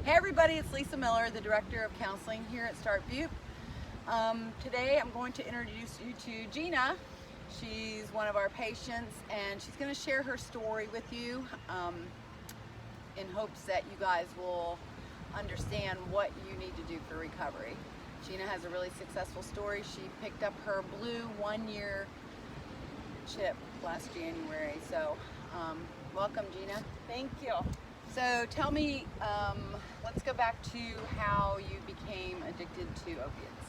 Hey everybody, it's Lisa Miller, the Director of Counseling here at StartBupe. Today I'm going to introduce you to Gina. She's one of our patients and she's going to share her story with you in hopes that you guys will understand what you need to do for recovery. Gina has a really successful story. She picked up her blue 1-year chip last January. So welcome, Gina. Thank you. So tell me, let's go back to how you became addicted to opiates.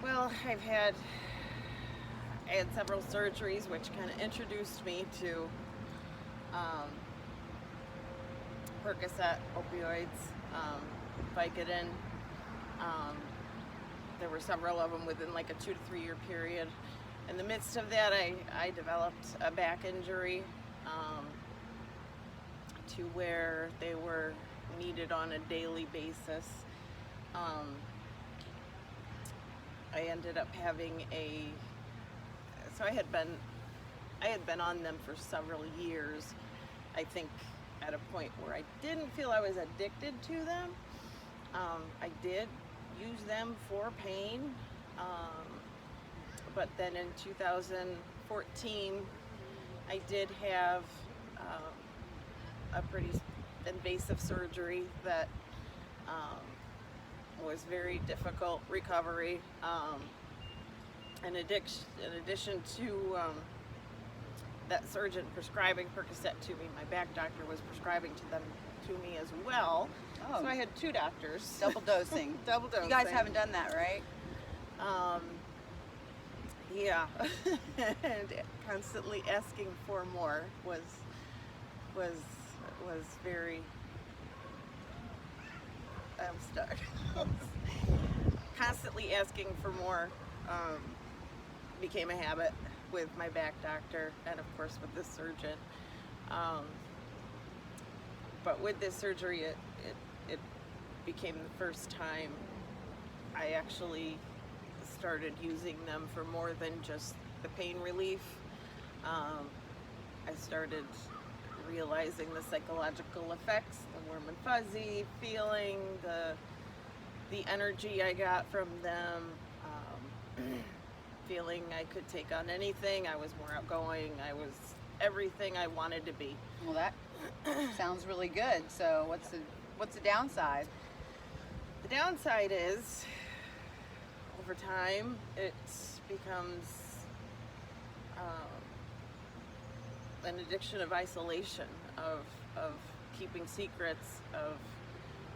Well, I had several surgeries which kind of introduced me to Percocet, opioids, Vicodin. There were several of them within like a 2 to 3 year period. In the midst of that, I developed a back injury to where they were needed on a daily basis. I ended up having so I had been on them for several years. I think at a point where I didn't feel I was addicted to them. I did use them for pain, but then in 2014 I did have a pretty invasive surgery that was very difficult recovery. In addition to that surgeon prescribing Percocet to me, my back doctor was prescribing to me as well. Oh. So I had 2 doctors. Double dosing. Double dosing. You guys haven't done that, right? Yeah. And constantly asking for more was very, I'm stuck. Constantly asking for more became a habit with my back doctor and of course with this surgeon. But with this surgery, it became the first time I actually started using them for more than just the pain relief. I started realizing the psychological effects, the warm and fuzzy feeling, the energy I got from them, feeling I could take on anything. I was more outgoing. I was everything I wanted to be. Well, that sounds really good. So what's the downside? The downside is, over time, it becomes an addiction of isolation, of keeping secrets, of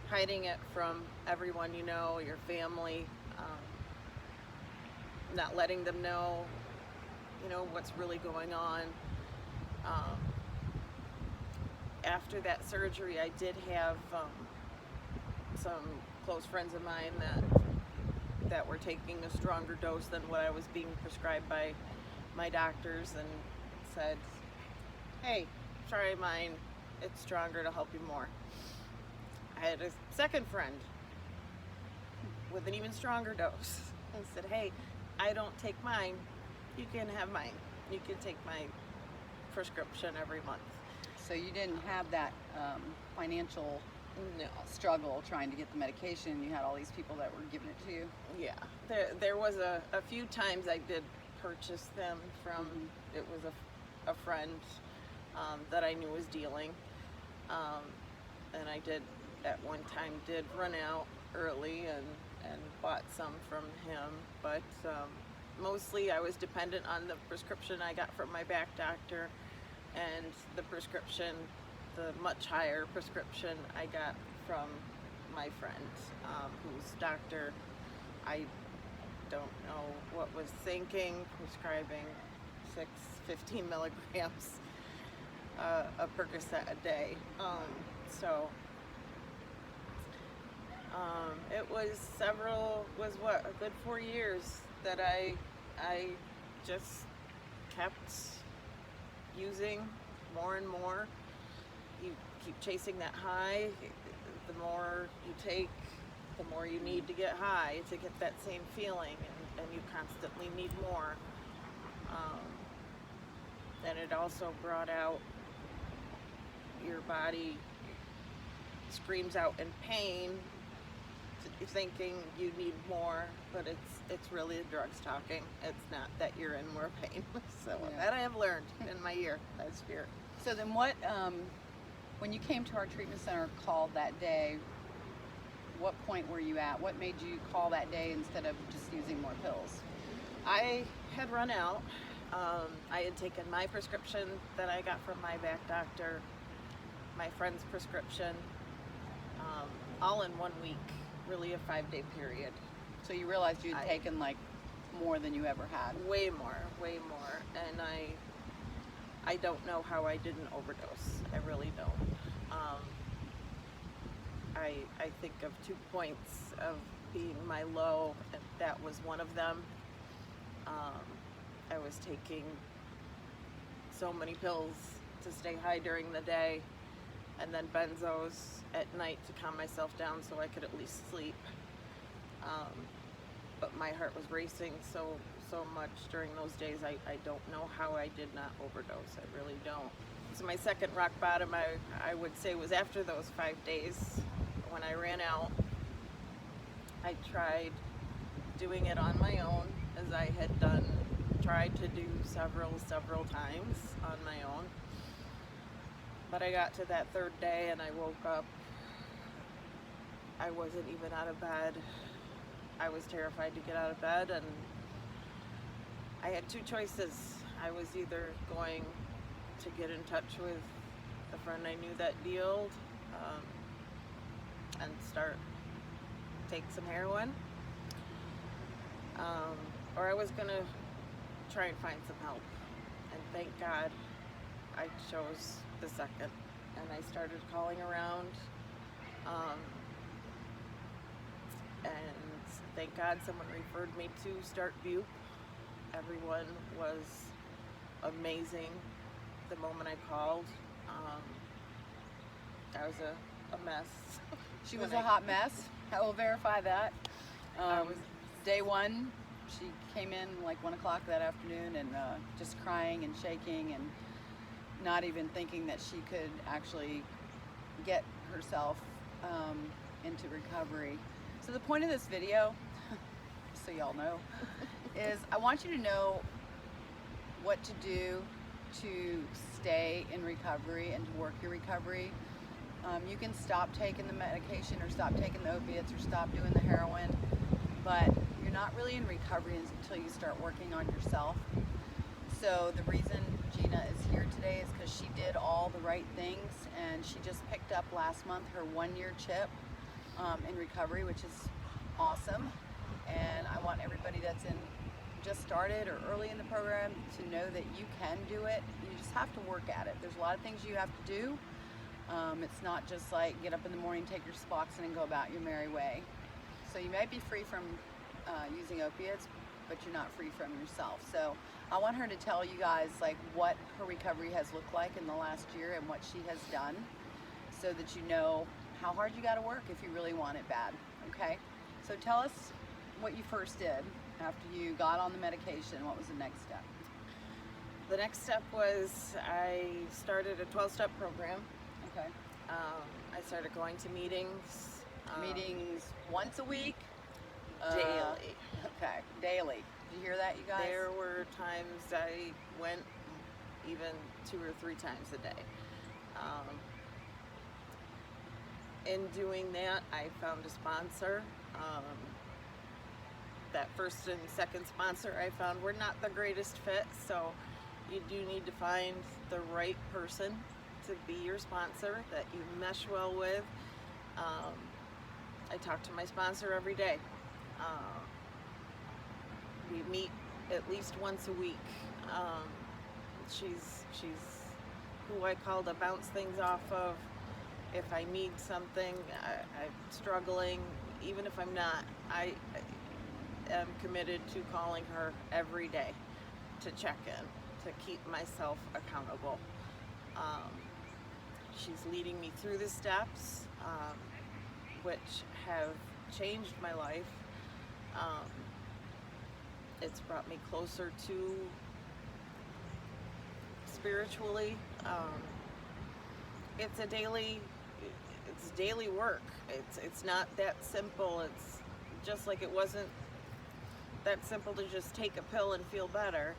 hiding it from everyone you know, your family, not letting them know, what's really going on. After that surgery, I did have some close friends of mine that were taking a stronger dose than what I was being prescribed by my doctors, and said, hey, try mine, it's stronger to help you more. I had a second friend with an even stronger dose and said, hey, I don't take mine, you can have mine. You can take my prescription every month. So you didn't have that financial struggle trying to get the medication. You had all these people that were giving it to you. Yeah, there was a few times I did purchase them from, it was a friend that I knew was dealing, and I did at one time did run out early and bought some from him, but mostly I was dependent on the prescription I got from my back doctor and the prescription, the much higher prescription I got from my friend, whose doctor, I don't know what was thinking, prescribing 15 milligrams of Percocet a day. It was a good 4 years that I just kept using more and more. You keep chasing that high. The more you take, the more you need to get high to get that same feeling, and you constantly need more. And it also brought out your body screams out in pain, thinking you need more, but it's really the drugs talking. It's not that you're in more pain. So that I have learned in my last year. So then what, when you came to our treatment center called that day, what point were you at? What made you call that day instead of just using more pills? I had run out. I had taken my prescription that I got from my back doctor, my friend's prescription, all in 1 week, really a 5-day period. So you realized you had taken like more than you ever had? Way more. And I don't know how I didn't overdose. I really don't. I think of 2 points of being my low, and that was one of them. I was taking so many pills to stay high during the day, and then benzos at night to calm myself down so I could at least sleep. But my heart was racing so much during those days. I don't know how I did not overdose. I really don't. So my second rock bottom, I would say, was after those 5 days when I ran out. I tried doing it on my own, as I had tried to do several times on my own. But I got to that third day and I woke up. I wasn't even out of bed. I was terrified to get out of bed, and I had 2 choices. I was either going to get in touch with the friend I knew that dealed and take some heroin, or I was gonna try and find some help. And thank God I chose the second, and I started calling around, and thank God someone referred me to StartBupe. Everyone was amazing the moment I called. I was a mess. She was a hot mess. I will verify that. Day one, she came in like 1 o'clock that afternoon and just crying and shaking and not even thinking that she could actually get herself into recovery. So the point of this video, so y'all know, is I want you to know what to do to stay in recovery and to work your recovery. You can stop taking the medication or stop taking the opiates or stop doing the heroin, but you're not really in recovery until you start working on yourself. So the reason Gina is here today is because she did all the right things, and she just picked up last month her 1-year chip in recovery, which is awesome. And I want everybody that's just started or early in the program to know that you can do it. You just have to work at it. There's a lot of things you have to do. It's not just like get up in the morning, take your Suboxone and go about your merry way. So you may be free from using opiates, but you're not free from yourself. So I want her to tell you guys like what her recovery has looked like in the last year and what she has done, so that you know how hard you got to work if you really want it bad. Okay? So tell us what you first did after you got on the medication. What was the next step? The next step was I started a 12-step program. Okay. I started going to meetings. Meetings once a week? Daily. Okay, daily. Did you hear that, you guys? There were times I went even 2 or 3 times a day. In doing that, I found a sponsor. That first and second sponsor I found were not the greatest fit, so you do need to find the right person to be your sponsor that you mesh well with. I talk to my sponsor every day. We meet at least once a week. She's who I call to bounce things off of. If I need something, I'm struggling, even if I'm not, I am committed to calling her every day to check in, to keep myself accountable. She's leading me through the steps, which have changed my life. It's brought me closer to spiritually. It's it's daily work. It's not that simple. It's just like it wasn't that simple to just take a pill and feel better.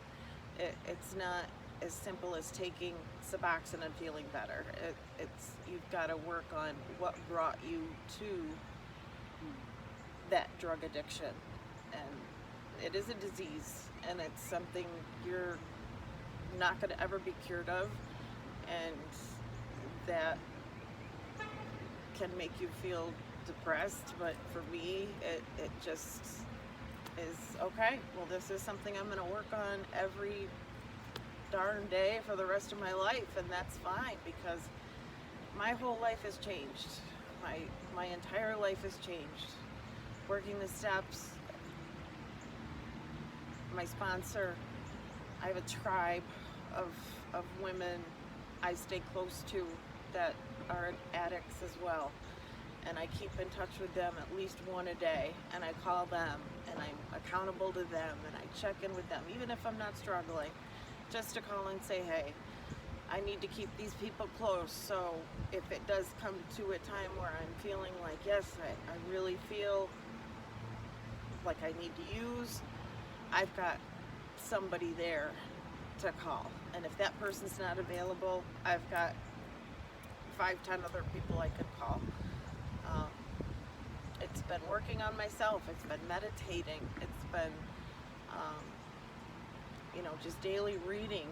It's not as simple as taking Suboxone and feeling better. It's you've got to work on what brought you to that drug addiction, and it is a disease, and it's something you're not going to ever be cured of, and that can make you feel depressed. But for me, it just is okay. Well, this is something I'm going to work on every darn day for the rest of my life, and that's fine, because my whole life has changed. My entire life has changed. Working the steps, my sponsor, I have a tribe of women I stay close to that are addicts as well, and I keep in touch with them at least one a day, and I call them, and I'm accountable to them, and I check in with them even if I'm not struggling, just to call and say, hey, I need to keep these people close, so if it does come to a time where I'm feeling like, yes, I really feel like I need to use, I've got somebody there to call. And if that person's not available, I've got 5-10 other people I could call. It's been working on myself, it's been meditating, it's been just daily reading,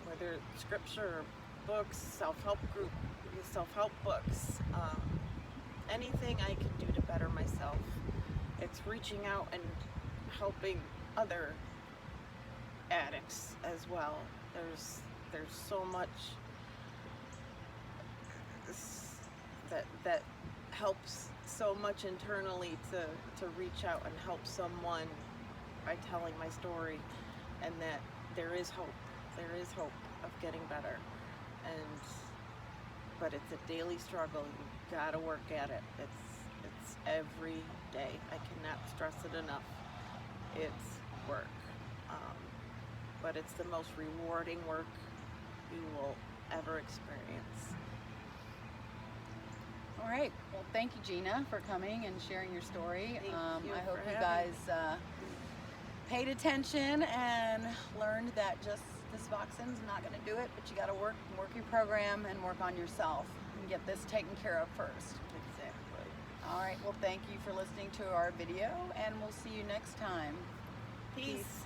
whether it's scripture, books, self-help books, anything I can do to better myself. It's reaching out and helping other addicts as well. There's so much that helps so much internally to reach out and help someone by telling my story, and that there is hope of getting better, but it's a daily struggle. You gotta work at it. It's every day. I cannot stress it enough. It's work, but it's the most rewarding work you will ever experience. All right. Well, thank you, Gina, for coming and sharing your story. Thank you I hope for you having guys paid attention and learned that just the Suboxone's not going to do it, but you got to work your program and work on yourself and get this taken care of first. Exactly. All right. Well, thank you for listening to our video, and we'll see you next time. Peace.